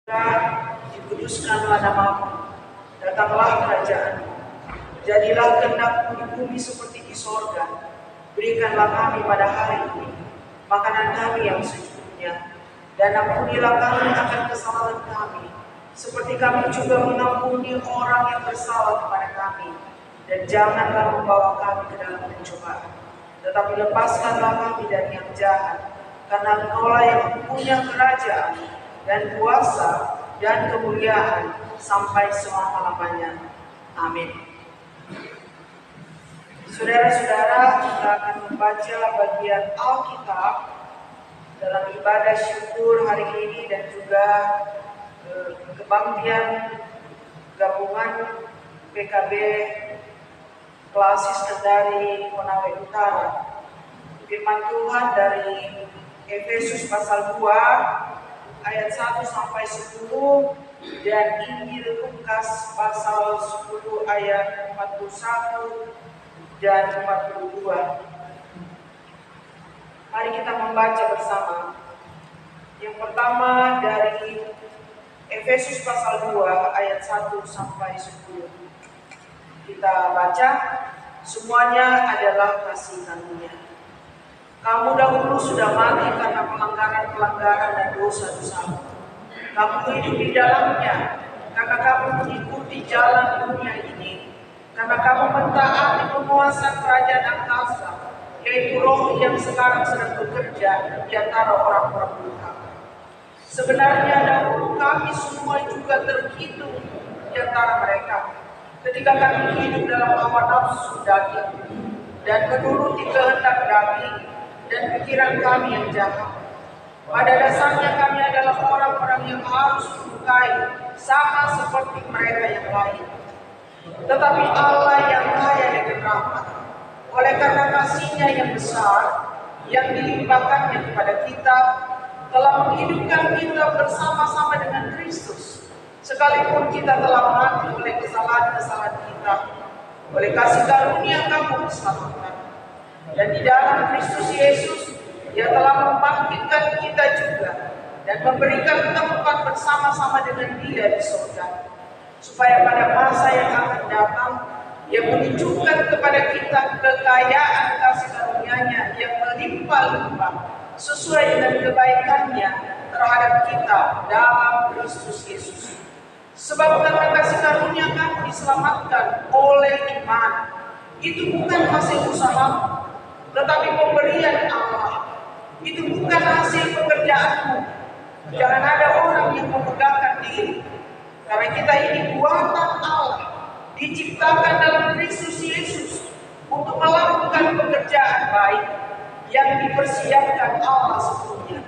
Dikuduskanlah namamu, datanglah kerajaanmu, jadilah kehendakmu di bumi seperti di sorga. Berikanlah kami pada hari ini makanan kami yang secukupnya, dan ampunilah kami akan kesalahan kami, seperti kami juga mengampuni orang yang bersalah kepada kami. Dan janganlah membawa kami ke dalam pencobaan, tetapi lepaskanlah kami dari yang jahat, karena Engkaulah yang punya kerajaan dan kuasa dan kemuliaan sampai selama-lamanya. Amin. Saudara-saudara, kita akan membaca bagian Alkitab dalam ibadah syukur hari ini dan juga kebaktian gabungan PKB Klasis Kendari Konawe Utara. Firman Tuhan dari Efesus pasal 2 ayat 1 sampai 10 dan Injil Lukas pasal 10 ayat 41 dan 42. Mari kita membaca bersama. Yang pertama dari Efesus pasal 2 ayat 1 sampai 10. Kita baca, semuanya adalah kasih karunia. Kamu dahulu sudah mati karena pelanggaran-pelanggaran dan dosa-dosamu. Kamu hidup di dalamnya karena kamu mengikuti jalan dunia ini. Karena kamu mentaati penguasa kerajaan angkasa, yaitu roh yang sekarang sedang bekerja di antara orang-orang durhaka. Sebenarnya dahulu kami semua juga terhitung di antara mereka, ketika kami hidup dalam hawa nafsu daging dan menuruti kehendak daging dan pikiran kami yang jahat. Pada dasarnya kami adalah orang-orang yang harus dilukai, sama seperti mereka yang lain. Tetapi Allah yang kaya dengan rahmat, oleh karena kasih-Nya yang besar, yang dilimpahkannya kepada kita, telah menghidupkan kita bersama-sama dengan Kristus, sekalipun kita telah mati oleh kesalahan-kesalahan kita. Oleh kasih karunia kamu diselamatkan. Dan di dalam Kristus Yesus, Dia telah membangkitkan kita juga dan memberikan tempat bersama-sama dengan Dia di surga, supaya pada masa yang akan datang, Dia menunjukkan kepada kita kekayaan kasih karunia-Nya yang melimpah-limpah sesuai dengan kebaikan-Nya terhadap kita dalam Kristus Yesus. Sebab karena kasih karunia kamu diselamatkan oleh iman. Itu bukan hasil usahamu, tetapi pemberian Allah. Itu bukan hasil pekerjaanmu. Jangan ada orang yang memegahkan diri, karena kita ini buatan Allah, diciptakan dalam Kristus Yesus untuk melakukan pekerjaan baik yang dipersiapkan Allah sebelumnya.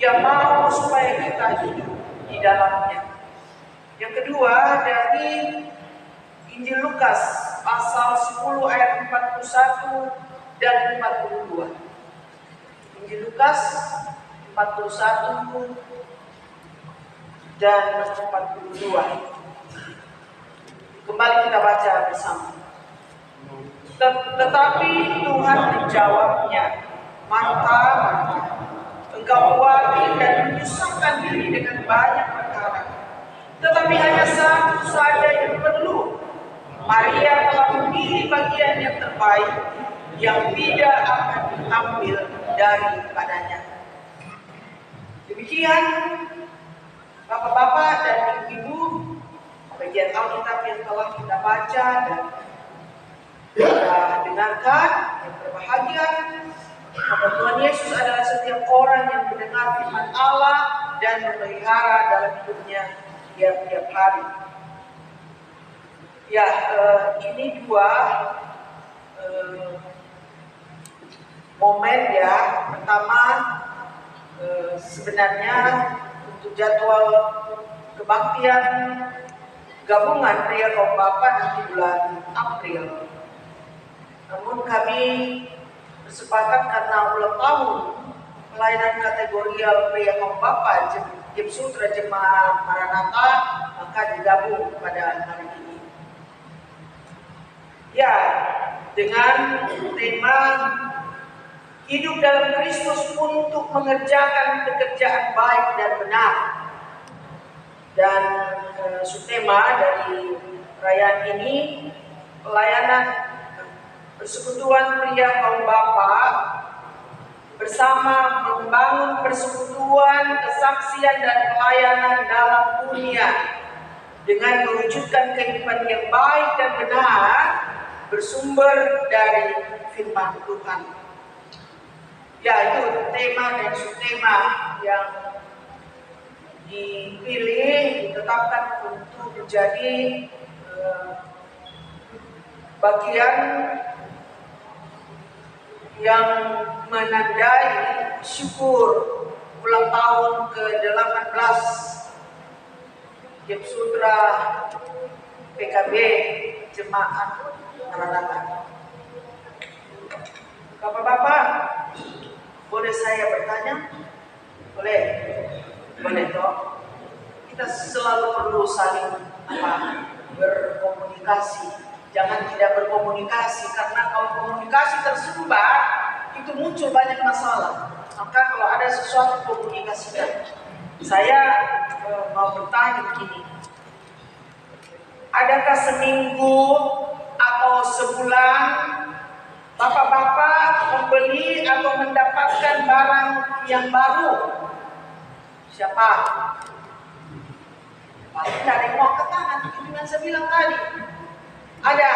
Dia mau supaya kita hidup di dalamnya. Yang kedua dari Injil Lukas pasal 10 ayat 41 dan 42. Injil Lukas 41 dan 42. Kembali kita baca bersama. Tetapi Tuhan menjawabnya, Marta, Marta, engkau khawatir dan menyusahkan diri dengan banyak perkara, tetapi hanya satu saja yang perlu. Maria telah memilih bagian yang terbaik, yang tidak akan diambil daripadanya. Demikian Bapak-bapak dan Ibu-ibu, bagian Alkitab yang telah kita baca dan kita dengarkan, yang berbahagia. Tuhan Yesus adalah setiap orang yang mendengar firman Allah dan memelihara dalam hidupnya tiap-tiap hari. Ya, ini dua momen ya. Pertama, sebenarnya untuk jadwal kebaktian gabungan pria kaum bapak nanti bulan April. Namun kami bersepakat karena ulang tahun pelayanan kategorial pria kaum bapak Jem Sutra Jemaat Maranatha, maka digabung pada hari ini. Ya, dengan tema hidup dalam Kristus untuk mengerjakan pekerjaan baik dan benar. Dan subtema dari perayaan ini pelayanan persekutuan pria kaum bapak bersama membangun persekutuan, kesaksian dan pelayanan dalam dunia dengan mewujudkan kehidupan yang baik dan benar bersumber dari firman Tuhan. Ya, itu tema dan subtema yang dipilih, ditetapkan untuk menjadi bagian yang menandai syukur ulang tahun ke-18 Jepsutra PKB Jemaat Maranatha. Bapak-bapak, boleh saya bertanya? Boleh? Boleh toh? Kita selalu perlu saling berkomunikasi. Jangan tidak berkomunikasi, karena kalau komunikasi tersumbat itu muncul banyak masalah. Maka kalau ada sesuatu komunikasikan. Saya mau bertanya begini, adakah seminggu atau sebulan bapak-bapak membeli atau mendapatkan barang yang baru? Siapa? Paling tidak ada yang mau angkat tangan. Itu yang saya bilang tadi. Ada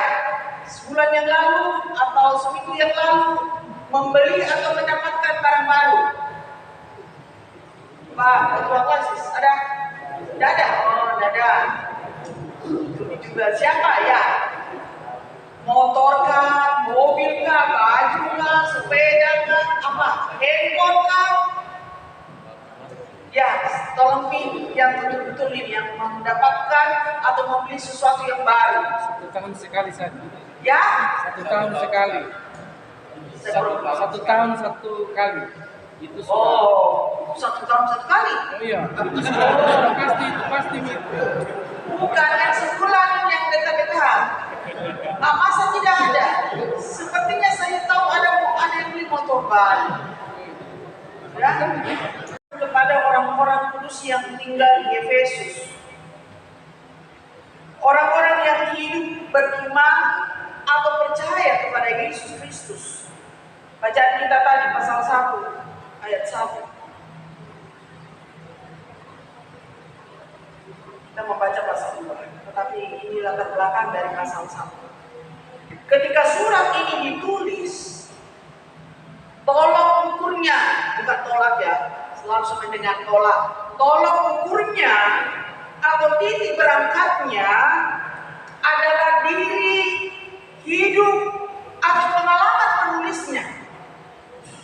sebulan yang lalu atau seminggu yang lalu membeli atau mendapatkan barang baru. Pak Ketua Klasis, ada? Tidak ada? Oh, tidak ada. Itu juga siapa ya? Motor kah, mobil kah, baju kah, sepeda kah, apa? Handphone kah? Ya, tolong pilih yang betul-betul ini, yang mendapatkan atau membeli sesuatu yang baru. 1 tahun sekali saja. Ya? 1 tahun sekali. 1 tahun 1 kali. Itu sudah. Oh, 1 tahun 1 kali? Oh iya, itu sudah pasti gitu. Bukan yang sebulan yang dekat-dekat. Nah, masa tidak ada? Sepertinya saya tahu ada yang beli motor baru. Ya? Kepada orang-orang kudus yang tinggal di Efesus, orang-orang yang hidup beriman atau percaya kepada Yesus Kristus. Bacaan kita tadi pasal 1 ayat 1. Kita membaca pasal 2, tetapi ini latar belakang dari pasal 1. Ketika surat ini ditulis, tolok ukurnya, bukan tolak ya, langsung mendengar tolak. Tolok ukurnya atau titik berangkatnya adalah diri, hidup, atau pengalaman penulisnya,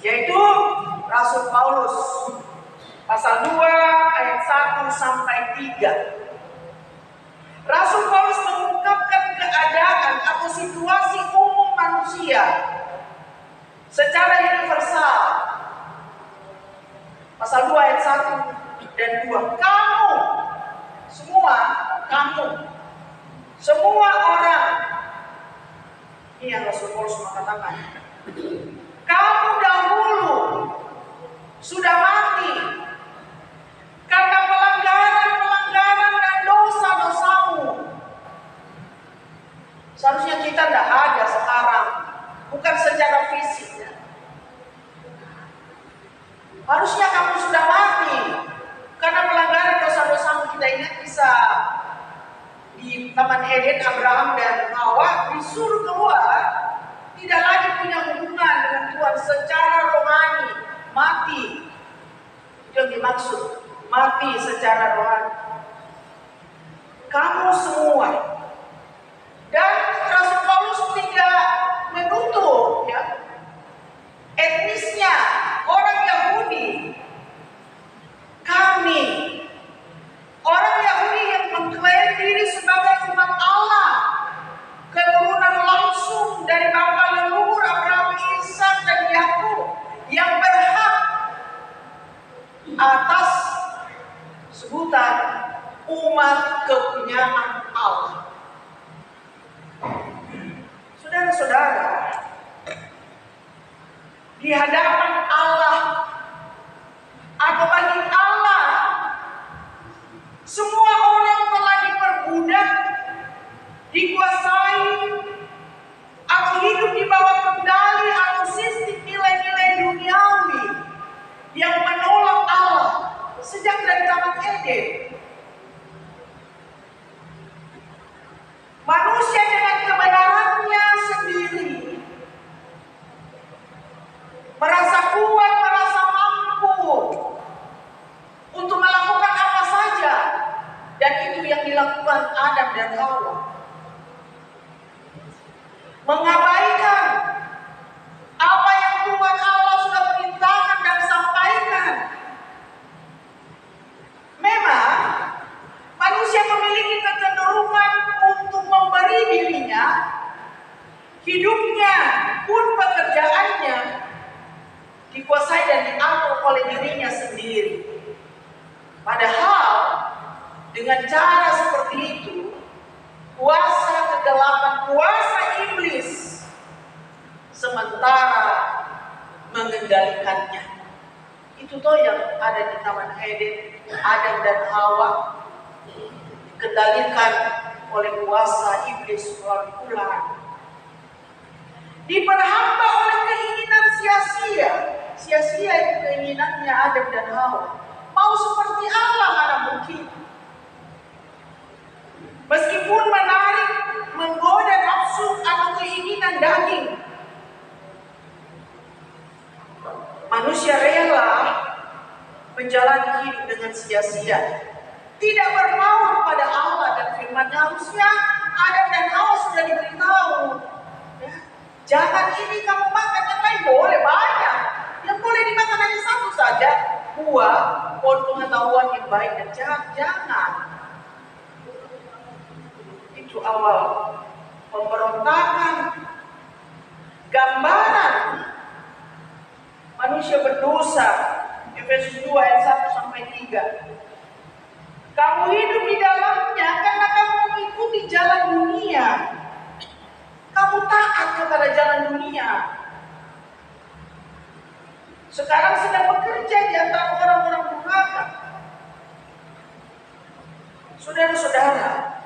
yaitu Rasul Paulus. Pasal 2 ayat 1 sampai 3. Rasul Paulus mengungkapkan keadaan atau situasi umum manusia secara universal. Pasal 2 ayat 1 dan 2. Kamu, semua orang, ini yang Rasul Paulus mengatakan, kamu dahulu sudah mati karena pelanggaran dan dosa-dosamu. Seharusnya kita tidak ada sekarang, bukan secara fisik ya. Harusnya kamu sudah mati karena pelanggaran dosa-dosamu. Kita ingat bisa di Taman Eden, Abraham dan Hawa disuruh keluar, tidak lagi punya hubungan dengan Tuhan secara rohani, mati. Itu yang dimaksud, mati secara rohani. Kamu semua. Dan Rasul Paulus tidak menutup ya, etnisnya, orang Yahudi. Kami, orang Yahudi yang mengklaim diri sebagai umat Allah, keturunan langsung dari bapa leluhur Abraham, Ishak dan Yakub, yang berhak atas sebutan umat kepunyaan Allah. Saudara-saudara, di hadapan Allah atau bagi Allah, semua sejak dari Taman Eden. Manusia dengan kebenarannya sendiri merasa kuat, merasa mampu untuk melakukan apa saja, dan itu yang dilakukan Adam dan Hawa. Mengabaikan apa yang Tuhan Allah sudah perintahkan dan sampaikan. Memang manusia memiliki kecenderungan untuk memberi dirinya, hidupnya pun pekerjaannya dikuasai dan diatur oleh dirinya sendiri. Padahal dengan cara seperti itu, kuasa kegelapan, kuasa iblis sementara mengendalikannya. Itu toh yang ada di Taman Eden, Adam dan Hawa dikendalikan oleh kuasa iblis melalui ular. Diperhamba oleh keinginan sia-sia. Sia-sia itu keinginannya Adam dan Hawa. Mau seperti Allah mana mungkin. Meskipun menarik, menggoda nafsu atau keinginan daging, manusia rela menjalani hidup dengan sia-sia, tidak berpaut pada Allah dan firman-Nya. Harusnya Adam dan Hawa sudah diberitahu, ya, jangan ini kamu makan, yang lain boleh banyak. Yang boleh dimakan hanya satu saja, buah pohon pengetahuan yang baik dan jahat. Jangan. Itu awal pemberontakan, gambaran manusia berdosa. Efesus 2 ayat 1 sampai 3. Kamu hidup di dalamnya karena kamu mengikuti jalan dunia. Kamu taat kepada jalan dunia. Sekarang sedang bekerja di antara orang-orang durhaka. Saudara-saudara,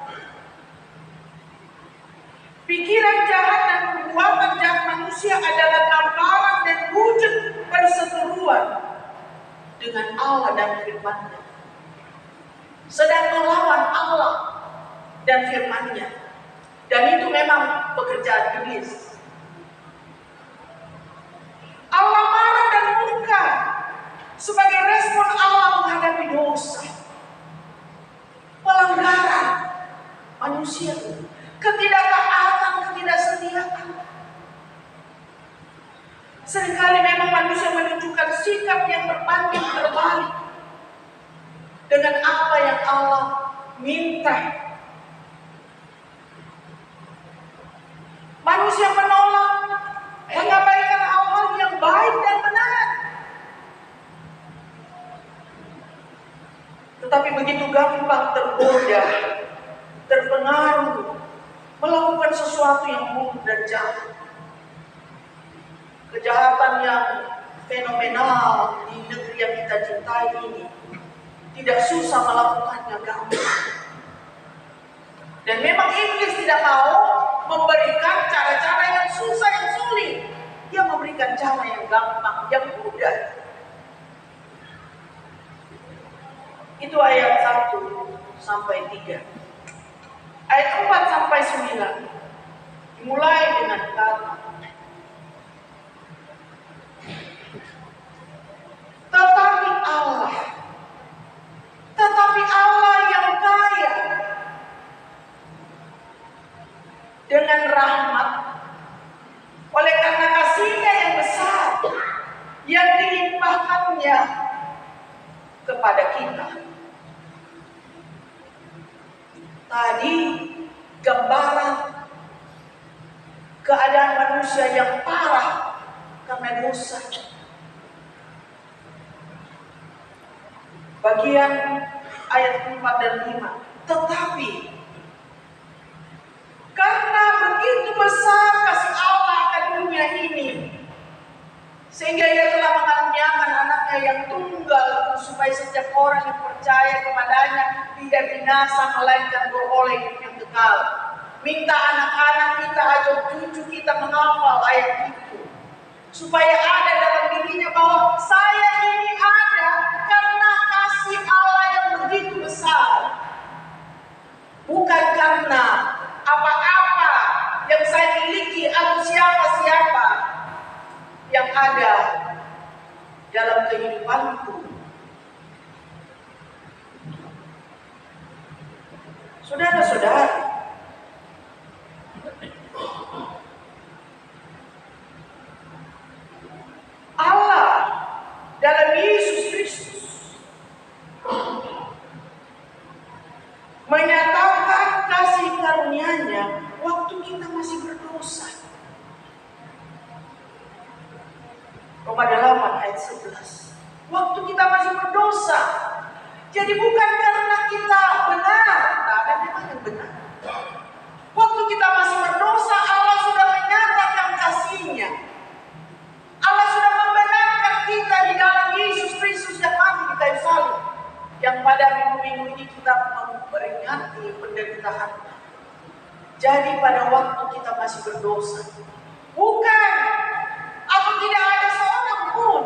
pikiran jahat dan perbuatan jahat manusia adalah gambaran dan wujud perseteruan dengan Allah dan firman-Nya. Sedang melawan Allah dan firman-Nya. Dan itu memang pekerjaan iblis. Allah marah dan murka sebagai respon Allah menghadapi dosa, pelanggaran manusia, ketidaktaatan, ketidaksetiaan. Seringkali memang manusia menunjukkan sikap yang berbanding terbalik dengan apa yang Allah minta. Manusia menolak, mengabaikan hal-hal yang baik dan benar. Tetapi begitu gampang tergoda, terpengaruh, melakukan sesuatu yang buruk dan jahat. Kejahatan yang fenomenal di negeri yang kita cintai ini tidak susah melakukannya, gampang. Dan memang iblis tidak mau memberikan cara-cara yang susah, yang sulit. Dia memberikan cara yang gampang, yang mudah. Itu ayat 1 sampai 3. Ayat 4 sampai 9 dimulai dengan kata, tetapi Allah yang kaya dengan rahmat, oleh karena kasih-Nya yang besar yang dilimpahkan-Nya kepada kita. Tadi gambaran keadaan manusia yang parah karena dosa. Bagian ayat 4 dan 5. Tetapi karena begitu besar kasih Allah akan dunia ini, sehingga Ia telah mengaruniakan anaknya yang tunggal, supaya setiap orang yang percaya kepadanya tidak binasa melainkan beroleh hidup yang kekal. Minta anak-anak kita, ajak cucu kita menghafal ayat itu, supaya ada dalam dirinya bahwa saya ini ada karena kasih dalamku. Saudara-saudara, Allah dalam Yesus Kristus menyatakan kasih karunia-Nya waktu kita masih berdosa. Roma 8 ayat 11. Waktu kita masih berdosa. Jadi bukan karena kita benar, ada memang yang benar. Waktu kita masih berdosa, Allah sudah menyatakan kasih-Nya. Allah sudah membenarkan kita di dalam Yesus Kristus yang mati di kayu salib. Yang pada minggu-minggu ini kita memperingati penderitaan. Jadi pada waktu kita masih berdosa, bukan atau tidak ada seorang pun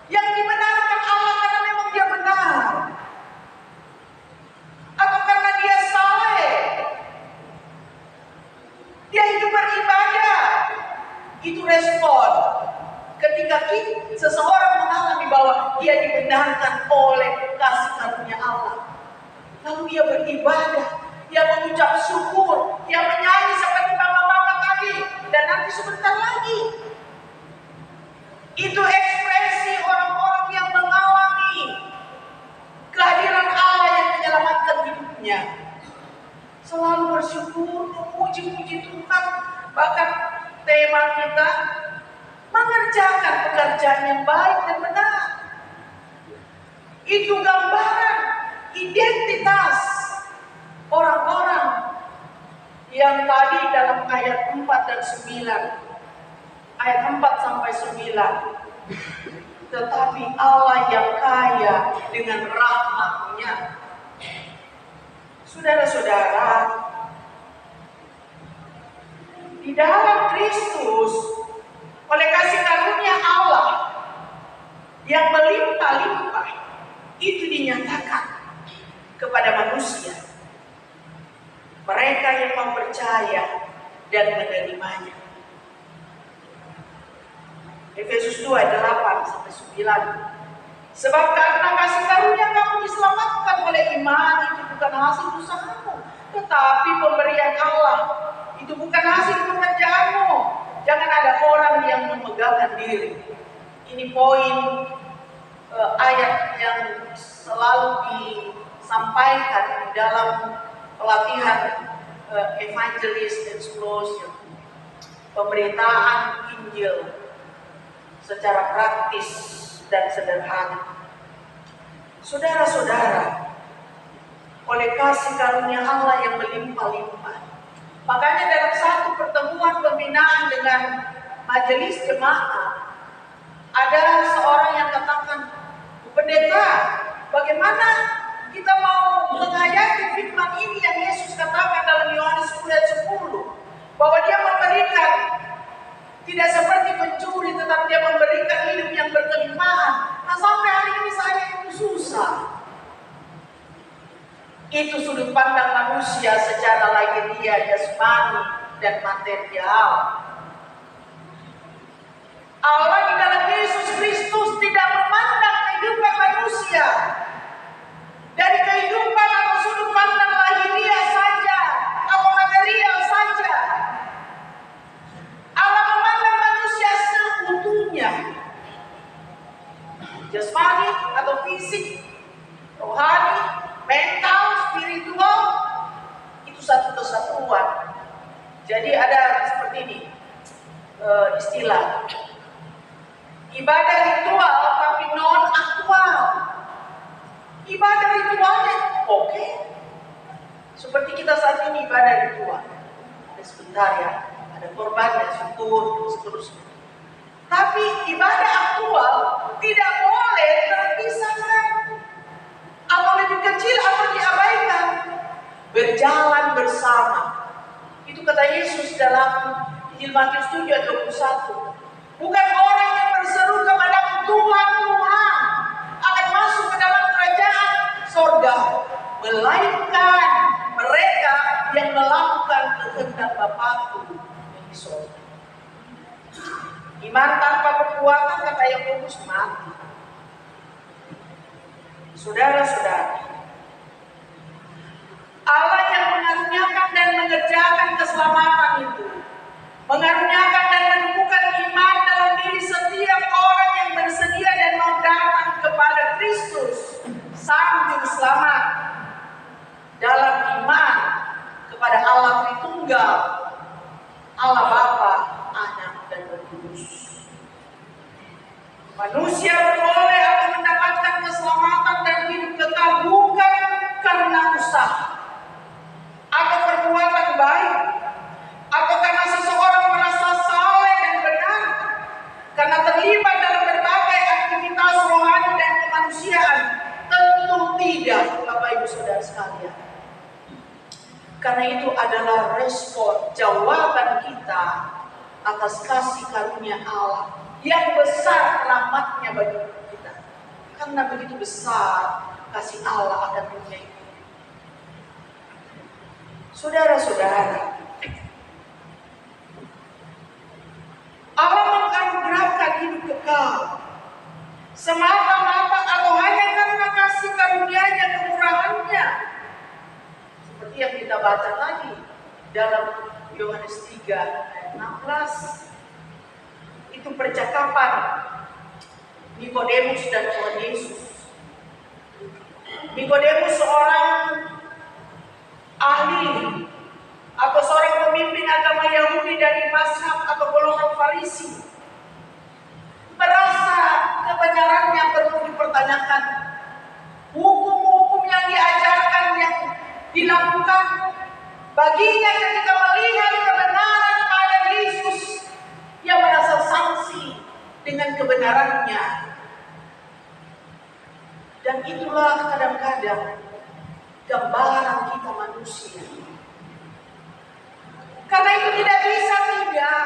yang dibenarkan Allah karena memang dia benar, atau karena dia saleh, dia hidup beribadah. Itu respon ketika seseorang mengalami bahwa dia dibenarkan oleh kasih karunia Allah. Lalu dia beribadah, dia mengucap syukur, dia menyanyi seperti bapak-bapak tadi, dan nanti sebentar lagi. Itu ekspresi orang-orang yang mengalami kehadiran Allah yang menyelamatkan hidupnya. Selalu bersyukur, memuji-muji Tuhan. Bahkan tema kita mengerjakan pekerjaan yang baik dan benar. Itu gambaran identitas orang-orang yang tadi dalam ayat 4 dan 9. Ayat 4 sampai 9. Tetapi Allah yang kaya dengan rahmat-Nya. Saudara-saudara, di dalam Kristus, oleh kasih karunia Allah yang berlimpah-limpah, itu dinyatakan kepada manusia, mereka yang mau percaya dan menerimanya. Efesus 2 ayat 8 sampai 9. Sebab karena kasih karunia kamu diselamatkan oleh iman, itu bukan hasil usahamu, tetapi pemberian Allah. Itu bukan hasil pekerjaanmu. Jangan ada orang yang memegahkan diri. Ini poin ayat yang selalu disampaikan di dalam pelatihan evangelist explosion, pemberitaan Injil secara praktis dan sederhana. Saudara-saudara, oleh kasih karunia Allah yang berlimpah-limpah, makanya dalam satu pertemuan pembinaan dengan majelis jemaat, ada seorang yang katakan, pendeta, bagaimana kita mau menghayati firman ini yang Yesus katakan dalam Yohanes 10 ayat 10, bahwa dia memberikan tidak seperti pencuri, tetapi dia memberikan hidup yang berkelimpahan. Nah, sampai hari ini saya itu susah. Itu sudut pandang manusia secara lahiriah, jasmani, dan material. Allah di dalam Yesus Kristus tidak memandang kehidupan manusia dari kehidupan atau sudut pandang lahiriah saja atau material saja. Allah memandang manusia seutuhnya, jasmani atau fisik, rohani, mental, spiritual, itu satu kesatuan. Jadi ada seperti ini istilah ibadah ritual tapi non aktual. Ibadah ritualnya oke. Seperti kita saat ini ibadah ritual. Ada sebentar ya, ada korban, ada syukur, dan seterusnya. Tapi ibadah aktual tidak boleh terpisahkan atau lebih kecil atau diabaikan. Berjalan bersama. Itu kata Yesus dalam Injil Matius 7 ayat 21. Bukan orang yang berseru kepada Tuhan, Tuhan akan masuk ke dalam kerajaan sorga, melainkan mereka yang melakukan kehendak Bapakku yang di sorga. Iman tanpa perbuatan kan Yakobus mati. Saudara-saudara, Allah yang mengaruniakan dan mengerjakan keselamatan itu, mengaruniakan dan menemukan iman dalam diri setiap orang yang bersedia dan mau datang kepada Kristus, Sang Juru Selamat, dalam iman kepada Allah Tritunggal, Allah Bapa, Anak, dan Roh Kudus. Manusia beroleh atau mendapatkan keselamatan dan hidup kekal bukan karena usaha atau perbuatan baik, atau karena seseorang merasa saleh dan benar, karena terlibat dalam berbagai aktivitas rohani dan kemanusiaan. Tentu tidak, Bapak Ibu Saudara sekalian. Karena itu adalah respon, jawaban kita atas kasih karunia Allah yang besar rahmatnya bagi kita. Karena begitu besar kasih Allah akan dunia ini. Saudara-saudara, Allah menganugerahkan hidup kekal semata-mata atau hanya karena kasih karunia-Nya, kemurahan-Nya. Seperti yang kita baca tadi dalam Yohanes 3 ayat 16. Itu percakapan Nikodemus dan Tuhan Yesus. Nikodemus seorang ahli atau seorang pemimpin agama Yahudi dari mazhab atau golongan Farisi, merasa kebenarannya perlu dipertanyakan. Hukum-hukum yang diajarkan, yang dilakukan baginya ketika melihat kebenaran pada Yesus, ia merasa sangsi dengan kebenarannya. Dan itulah kadang-kadang gambaran kita manusia. Karena itu tidak bisa tidak.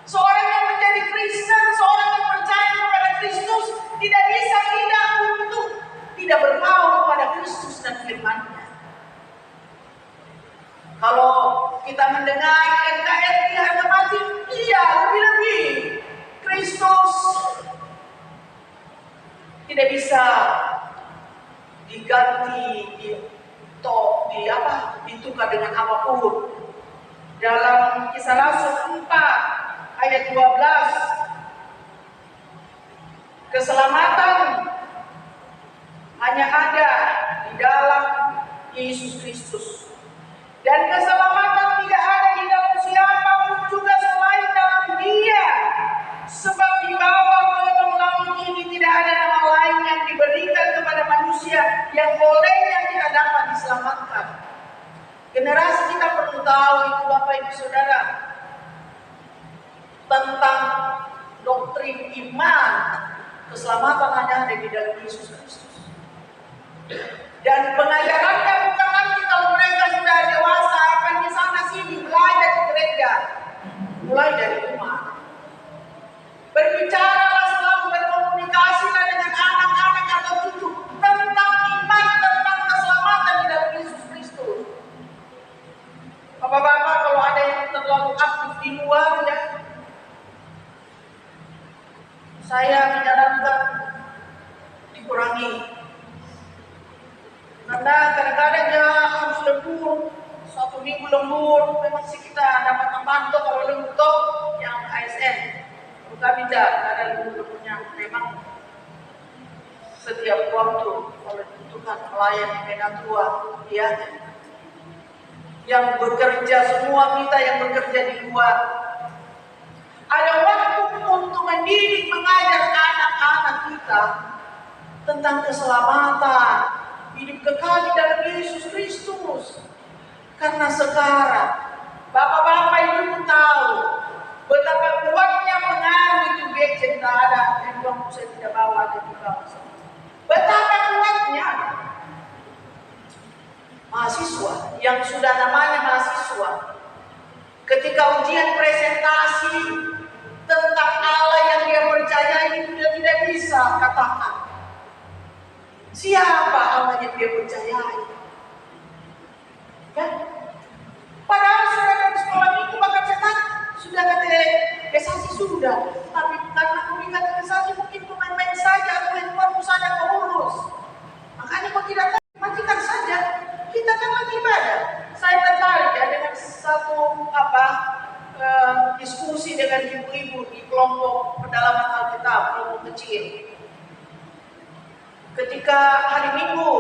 Seorang yang menjadi Kristen, seorang yang percaya kepada Kristus, tidak bisa tidak untuk tidak berpaut kepada Kristus dan firman-Nya. Kalau kita mendengar NKRI harga mati, iya, lebih-lebih Kristus tidak bisa diganti, ditukar dengan apapun. Dalam Kisah Rasul 4 ayat 12, keselamatan hanya ada di dalam Yesus Kristus. Dan keselamatan tidak ada di dalam siapapun juga selain dalam Dia. Sebab di bawah kolong langit ini tidak ada nama lain yang diberikan kepada manusia yang olehnya kita dapat diselamatkan. Generasi kita perlu tahu itu, Bapak Ibu Saudara, tentang doktrin iman. Keselamatan hanya ada di dalam Yesus Kristus. Dan pengajarannya bukan lagi kalau mereka sudah dewasa akan di sana sini belajar di gereja, mulai dari rumah. Berbicaralah selalu, berkomunikasilah dengan anak-anak atau cucu tentang iman, tentang keselamatan di dalam Yesus Kristus. Bapak-bapak, kalau ada yang terlalu aktif di luar, ya, saya menyarankan dikurangi. Karena kadang-kadang dia harus lembur, 1 minggu lembur, memang sih kita dapat tambahan tuh kalau lembur tuh yang ASN. Kami tidak ada lembur-lemburnya, memang setiap waktu kalau dibutuhkan pelayan yang tua, ya, yang bekerja, semua kita yang bekerja di luar. Ada waktu untuk mendidik, mengajar anak-anak kita tentang keselamatan, hidup kekal di dalam Yesus Kristus. Karena sekarang bapak-bapak ibu tahu betapa kuatnya pengaruh itu gadget tidak ada, handphone saya tidak bawa, ada di bawah. Betapa kuatnya mahasiswa yang sudah namanya mahasiswa, ketika ujian presentasi tentang Allah yang dia percayai itu dia tidak bisa katakan siapa Allah yang dia percayai. Kan? Padahal sudah dari sekolah minggu bahkan setan sudah sudah kata Kesasi sudah, tapi karena kami kata Kesasi mungkin main-main saja atau handphone saja keurus. Makanya kau tidak tahu, matikan saja. Kita kan lagi ibadah. Saya tertarik ya dengan satu diskusi dengan ibu-ibu di kelompok pendalaman Alkitab, kelompok kecil. Ketika hari Minggu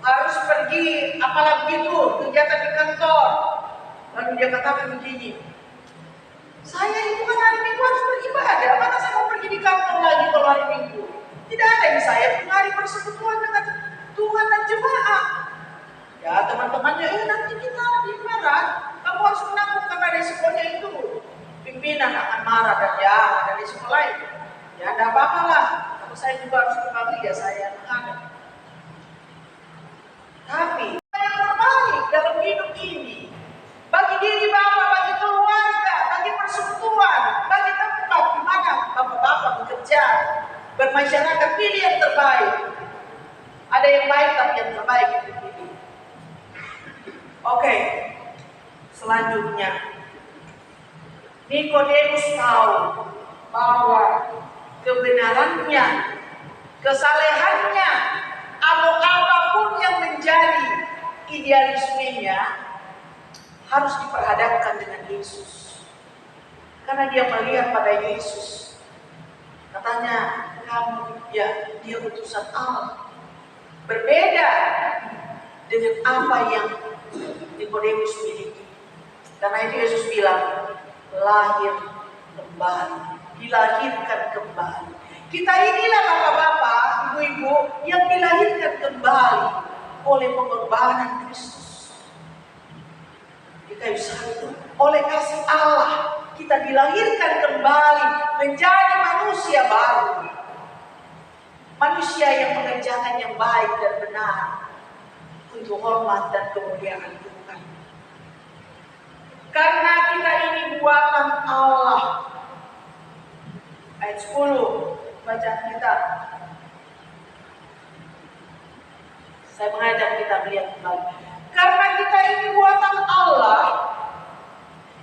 harus pergi, apalagi itu kegiatan di kantor, lalu dia katakan begini, saya itu kan hari Minggu harus beribadah, mana saya mau pergi di kantor lagi kalau hari Minggu? Tidak ada yang saya punya hari persekutuan dengan Tuhan dan jemaat. Ya teman-temannya, nanti kita dimarah, kamu harus menanggung karena resikonya itu. Pimpinan akan marah dan ya ada resiko lain. Ya tidak apa-apa lah, kalau saya juga harus kembali ya saya menghadap. Tapi yang terbaik dalam hidup ini, bagi diri Bapak, bagi keluarga, bagi persekutuan, bagi tempat di mana Bapak-bapak bekerja, bermasyarakat, pilih yang terbaik. Ada yang baik tapi yang terbaik itu pilih. Oke, selanjutnya Nikodemus tahu bahwa kebenarannya, kesalehannya, atau apapun yang menjadi idealismenya harus diperhadapkan dengan Yesus. Karena dia melihat pada Yesus. Katanya, kamu ya, dia utusan Allah. Berbeda dengan apa yang Nikodemus miliki. Karena itu Yesus bilang, lahir kembali, dilahirkan kembali. Kita inilah bapak-bapak, ibu-ibu yang dilahirkan kembali oleh pengorbanan Kristus. Di kayu salib, oleh kasih Allah, kita dilahirkan kembali menjadi manusia baru. Manusia yang mengerjakan yang baik dan benar untuk hormat dan kemuliaan Tuhan. Karena kita ini buatan Allah. Ayat 10 bacaan kita. Saya mengajak kita melihat kembali. Karena kita ini buatan Allah,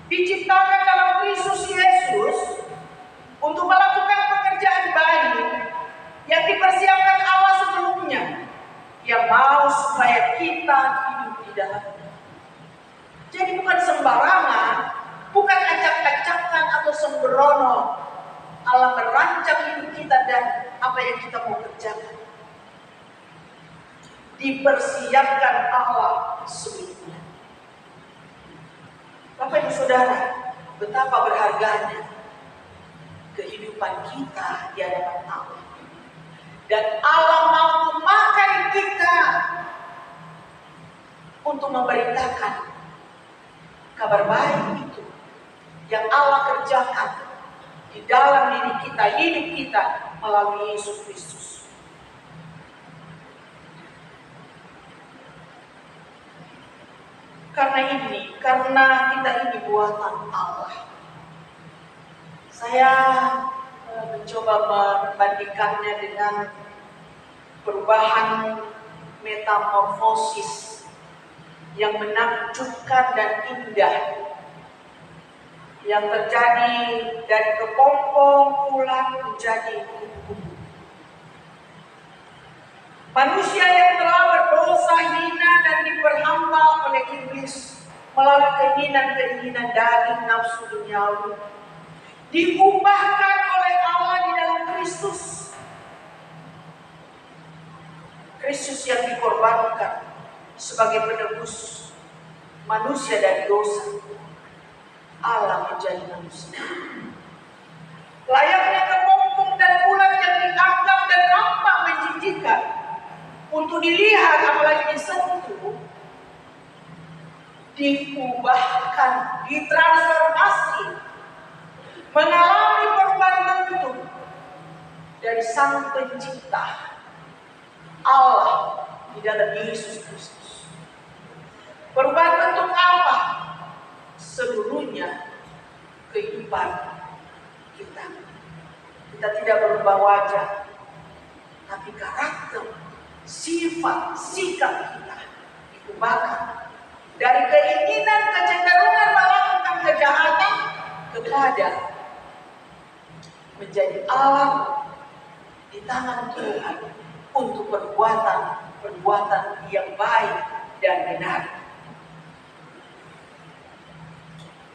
diciptakan dalam Kristus Yesus untuk melakukan pekerjaan baik yang dipersiapkan Allah sebelumnya, yang mau supaya kita hidup di dalamnya. Jadi bukan sembarangan, bukan acak-acakan atau sembrono. Allah merancang hidup kita dan apa yang kita mau kerjakan. Dipersiapkan Allah sebelumnya. Bapak Ibu Saudara, betapa berharganya kehidupan kita di hadapan Allah. Dan Allah mau memakai kita untuk memberitakan kabar baik itu yang Allah kerjakan di dalam diri kita, hidup kita melalui Yesus Kristus. Karena kita ini buatan Allah. Saya mencoba membandingkannya dengan perubahan metamorfosis yang menakjubkan dan indah yang terjadi dari kepompong ulat menjadi kupu-kupu. Manusia yang telah berdosa hina dan diperhamba oleh iblis melalui keinginan-keinginan daging nafsu duniawi, diubahkan oleh Allah di dalam Kristus. Kristus yang dikorbankan sebagai penebus manusia dari dosa. Allah menjadi manusia. Layaknya kepompong dan ulat yang dianggap dan nampak menjijikan untuk dilihat apalagi disentuh, diubahkan, ditransformasi, mengalami perubahan bentuk dari Sang Pencipta Allah di dalam Yesus Kristus. Perubahan bentuk apa? Seluruhnya kehidupan kita. Kita tidak berubah wajah, tapi karakter, sifat, sikap kita diubahkan dari keinginan, kecenderungan melakukan kejahatan kepada menjadi alat di tangan Tuhan untuk perbuatan yang baik dan benar.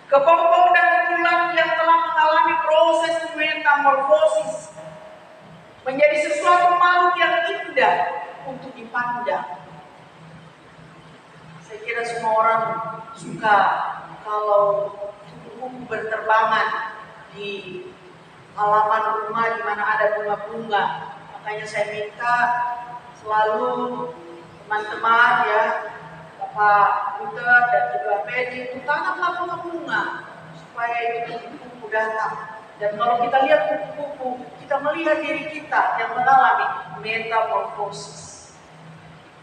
Kepompong dan bulan yang telah mengalami proses metamorfosis menjadi sesuatu makhluk yang indah untuk dipandang. Saya kira semua orang suka kalau kupu-kupu berterbangan di halaman rumah di mana ada bunga-bunga. Makanya saya minta selalu teman-teman ya, Bapak Luther dan juga Pedi, tanamlah bunga-bunga supaya itu kupu-kupu datang. Dan kalau kita lihat kupu-kupu, kita melihat diri kita yang mengalami metamorfosis,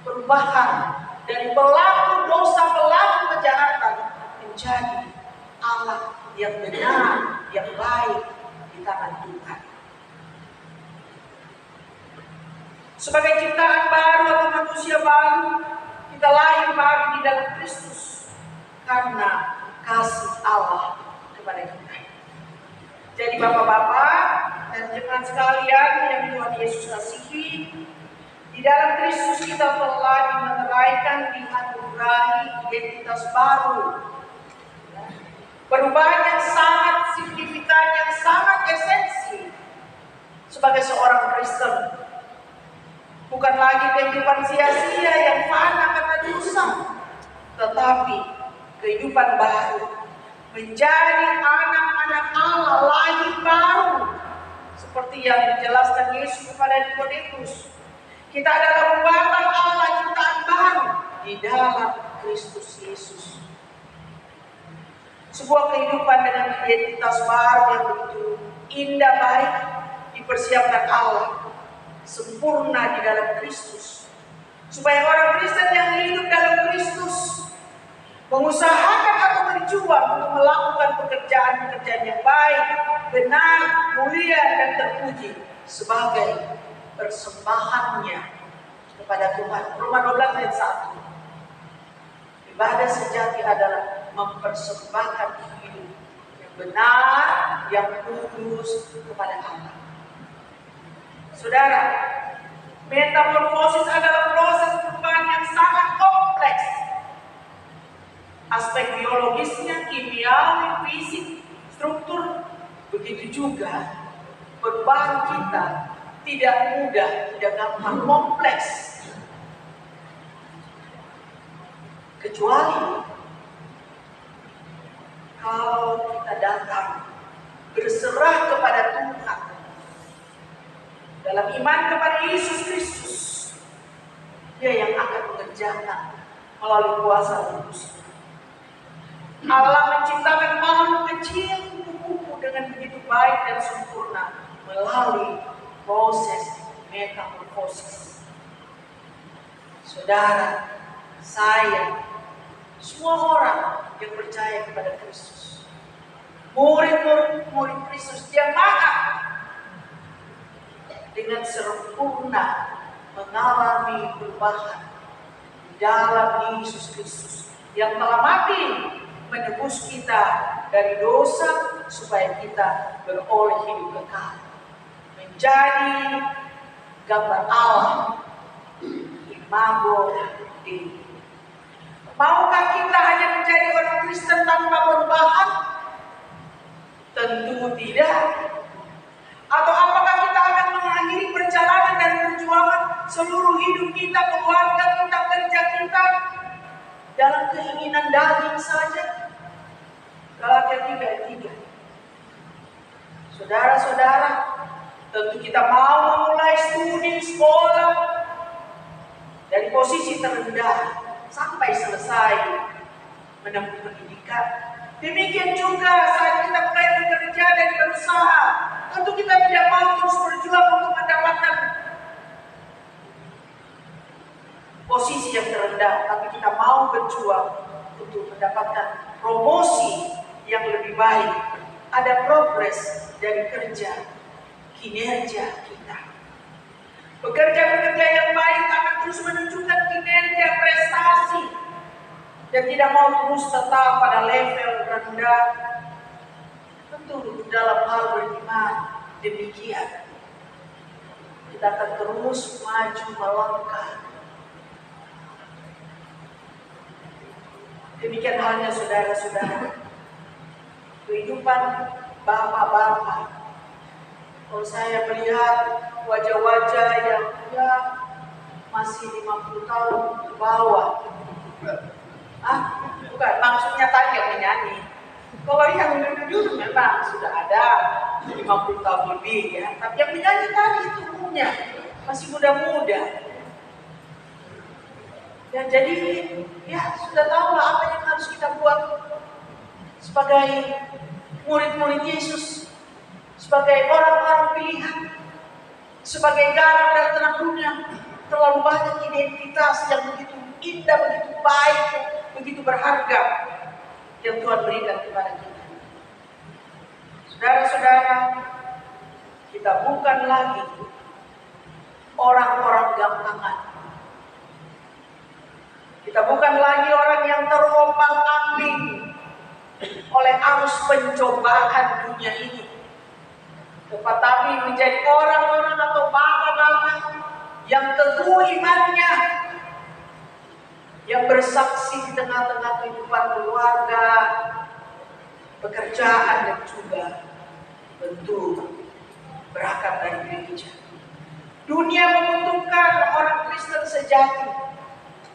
perubahan dari pelaku dosa, pelaku kejahatan menjadi alat yang benar, yang baik di tangan Tuhan. Sebagai ciptaan baru atau manusia baru, kita lahir baru di dalam Kristus karena kasih Allah kepada kita. Jadi bapak-bapak dan jemaat sekalian yang Tuhan Yesus kasihi, di dalam Kristus kita telah dimeteraikan, dianugerahi identitas baru. Perubahan yang sangat signifikan, yang sangat esensi sebagai seorang Kristen. Bukan lagi kehidupan sia-sia yang fana karena dosa, tetapi kehidupan baru, menjadi anak-anak Allah, lahir baru, seperti yang dijelaskan Yesus kepada Nikodemus. Kita adalah buatan Allah, ciptaan baru di dalam Kristus Yesus. Sebuah kehidupan dengan identitas baru yang begitu indah, baik, dipersiapkan Allah, sempurna di dalam Kristus. Supaya orang Kristen yang hidup dalam Kristus mengusahakan atau berjuang untuk melakukan pekerjaan-pekerjaan yang baik, benar, mulia, dan terpuji sebagai persembahannya kepada Tuhan. Roma 12 ayat 1. Ibadah sejati adalah mempersembahkan hidup yang benar, yang kudus kepada Allah. Saudara, metamorfosis adalah proses perubahan yang sangat kompleks. Aspek biologisnya, kimiawi, fisik, struktur, begitu juga perubahan kita tidak mudah, tidak gampang, kompleks. Kecuali kalau kita datang berserah kepada Tuhan dalam iman kepada Yesus Kristus, Dia yang akan mengerjakan melalui kuasa Roh. Allah menciptakan makhluk kecil, kupu-kupu dengan begitu baik dan sempurna melalui proses metamorfosis. Saudara, saya, semua orang yang percaya kepada Kristus, murid Kristus, jemaat, dengan sempurna mengalami perubahan dalam Yesus Kristus yang telah mati menebus kita dari dosa supaya kita beroleh hidup kekal, menjadi gambar Allah, imago Dei. Maukah kita hanya menjadi orang Kristen tanpa perubahan? Tentu tidak. Atau apakah kita akan mengakhiri perjalanan dan perjuangan seluruh hidup kita, keluarga kita, kerja kita dalam keinginan daging saja? Galatia 3:3. Saudara-saudara, tentu kita mau memulai studi sekolah dari posisi terendah sampai selesai menempuh pendidikan. Demikian juga saat kita mulai bekerja dan berusaha, tentu kita tidak mau terus berjuang untuk mendapatkan posisi yang terendah, tapi kita mau berjuang untuk mendapatkan promosi yang lebih baik. Ada progres dari kerja, kinerja kita. Pekerja-pekerja yang baik akan terus menunjukkan kinerja, prestasi, dan tidak mau terus tetap pada level rendah. betul dalam hal beriman. Demikian kita akan terus maju melangkah. Demikian halnya saudara-saudara, kehidupan bapak-bapak. Kalau saya melihat wajah-wajah yang masih 50 tahun ke bawah, bukan maksudnya tadi yang menyanyi. Kalau yang duduk memang sudah ada 50 tahun lebih ya, tapi yang menyanyi tadi itu umumnya masih muda-muda. Ya, jadi ya sudah tahulah apa yang harus kita buat sebagai murid-murid Yesus, sebagai orang-orang pilihan, sebagai garam dan terang dunia. Terlalu banyak identitas yang begitu indah, begitu baik, begitu berharga yang Tuhan berikan kepada kita. Saudara-saudara, kita bukan lagi orang-orang gampangan. Kita bukan lagi orang yang terombang-ambing oleh arus pencobaan dunia ini, tetapi menjadi orang-orang atau bapak-bapak yang teguh imannya, yang bersaksi di tengah-tengah kehidupan keluarga, pekerjaan, dan juga tentu berangkat dari gereja. Dunia membutuhkan orang Kristen sejati.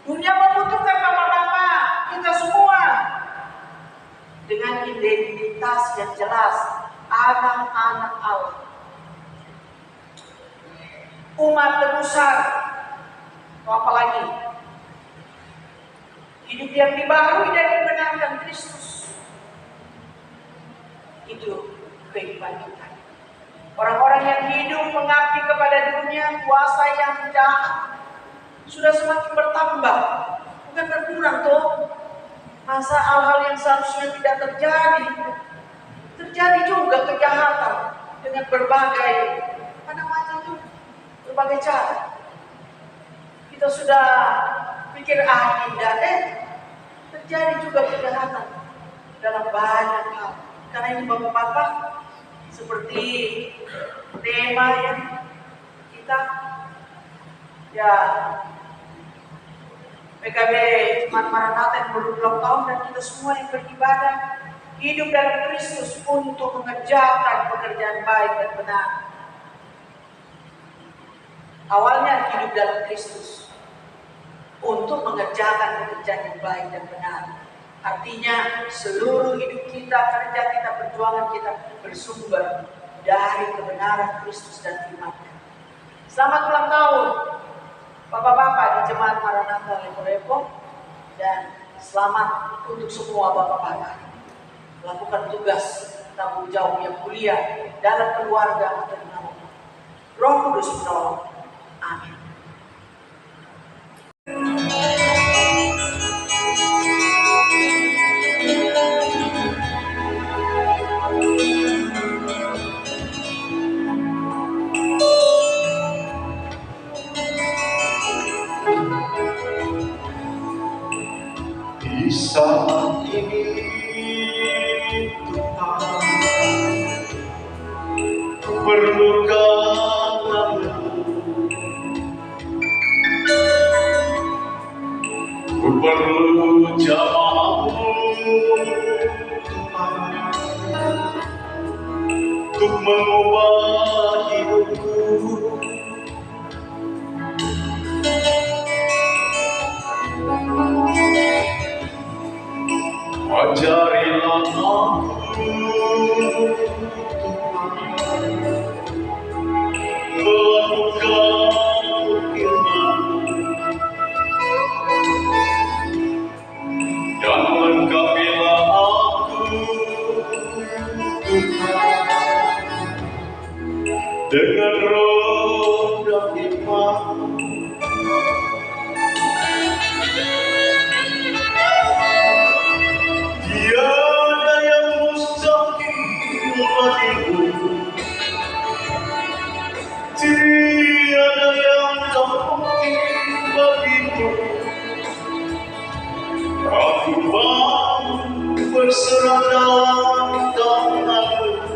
Dunia membutuhkan bapak-bapak kita semua dengan identitas yang jelas, anak-anak Allah, umat tebusan, atau apalagi hidup yang dibaharui dan dibenarkan Kristus. Itu kehidupan kita. Orang-orang yang hidup mengabdi kepada dunia, kuasa yang jahat sudah semakin bertambah, bukan berkurang toh. Masa hal-hal yang seharusnya tidak terjadi juga kejahatan dengan berbagai berbagai cara. Kita sudah pikir indah, terjadi juga kejahatan dalam banyak hal. Karena ini bapak-bapak, seperti tema yang kita PKB Jemaat Maranatha yang berulang tahun, dan kita semua yang beribadah hidup dalam Kristus untuk mengerjakan pekerjaan baik dan benar. Awalnya hidup dalam Kristus untuk mengerjakan pekerjaan yang baik dan benar. Artinya seluruh hidup kita, kerja kita, perjuangan kita bersumber dari kebenaran Kristus dan firman-Nya. Selamat ulang tahun bapak-bapak di Jemaat Maranatha Lepo-Lepo, dan selamat untuk semua bapak-bapak melakukan tugas tanggung jawab yang mulia dalam keluarga atau di nama Roh Kudus menolong. Amin. Di saat ini Tuhan, ku perlu katamu, ku perlu jamaahmu Tuhan, untuk mengubah hidupku. Ajarilah aku melakukan firman-Mu, dan lengkapilah aku Tuhan dengan roh dan iman. Tiada yang mustahil bagimu, tiada yang tak mungkin bagimu. Aku mau berserah dalam tangan-Mu.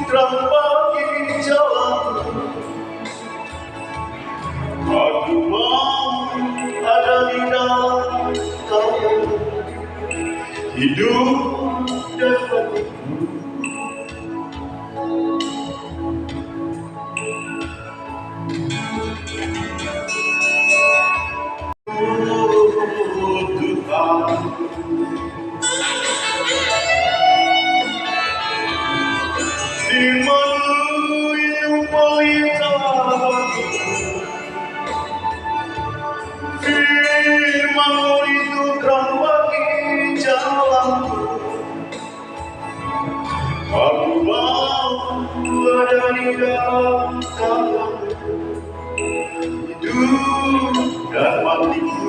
terang bagi jalanku. Aku mau ada di dalam Kau, hidup dan matiku. Oh Tuhan, firman-Mu yang pelita, firman-Mu itu terang bagi jalanku. Aku mau ada di dalam tangan-Mu, hidup dan matiku.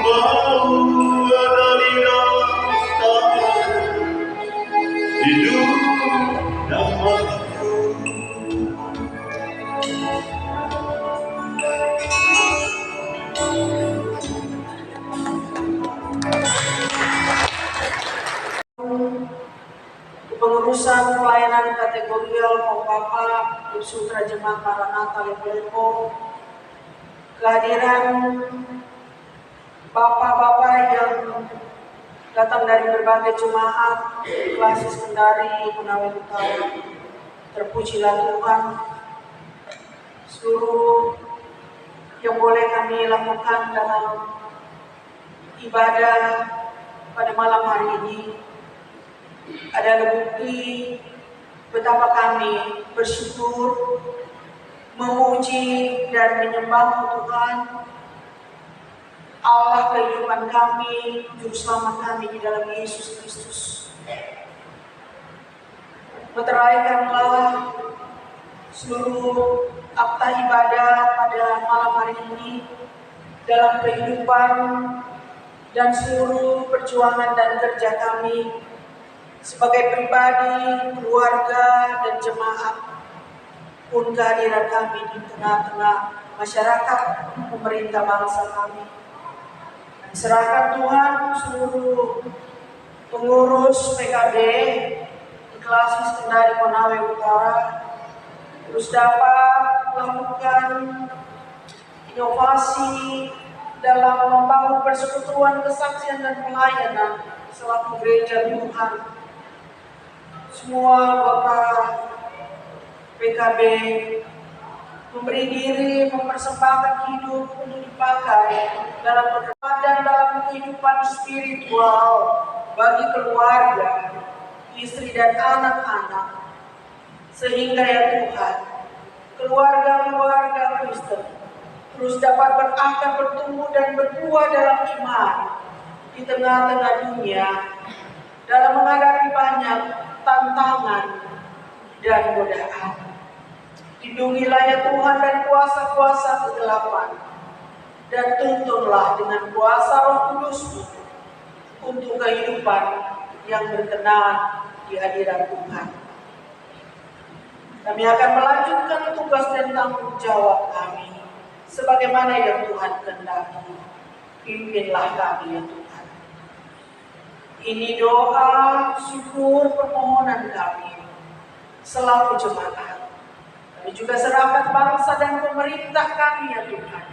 Mau ada di dalam tangan-Mu, hidup dan matiku. Kepengurusan pelayanan kategorial Papa Sutra Jemaat Maranatha Lepo, kehadiran bapak-bapak yang datang dari berbagai jemaat Klasis Kendari Konawe Utara, terpujilah Tuhan. Seluruh yang boleh kami lakukan dalam ibadah pada malam hari ini adalah bukti betapa kami bersyukur, memuji dan menyembah Tuhan, Allah kehidupan kami, Juru Selamat kami di dalam Yesus Kristus. Meteraikanlah seluruh akta ibadah pada malam hari ini dalam kehidupan dan seluruh perjuangan dan kerja kami sebagai pribadi, keluarga, dan jemaat, pun kehadiran kami di tengah-tengah masyarakat, pemerintah bangsa kami. Serahkan Tuhan seluruh pengurus PKB di Klasis Kendari Konawe Utara terus dapat melakukan inovasi dalam membangun persekutuan, kesaksian, dan pelayanan selaku gereja Tuhan. Semua anggota PKB memberi diri, mempersembahkan hidup untuk dipakai dalam perkembangan dalam kehidupan spiritual bagi keluarga, istri dan anak-anak, sehingga ya Tuhan, keluarga-keluarga Kristen terus dapat berakar, bertumbuh dan berbuah dalam iman di tengah-tengah dunia dalam menghadapi banyak tantangan dan godaan. Lindungilah ya Tuhan dari kuasa-kuasa kegelapan, dan tuntunlah dengan kuasa Roh Kudus-Mu untuk kehidupan yang berkenan di hadirat Tuhan. Kami akan melanjutkan tugas dan tanggung jawab kami sebagaimana yang Tuhan kehendaki. Pimpinlah kami ya Tuhan. Ini doa, syukur, permohonan kami selaku jemaat. Kami juga serahkan bangsa dan pemerintah kami ya Tuhan.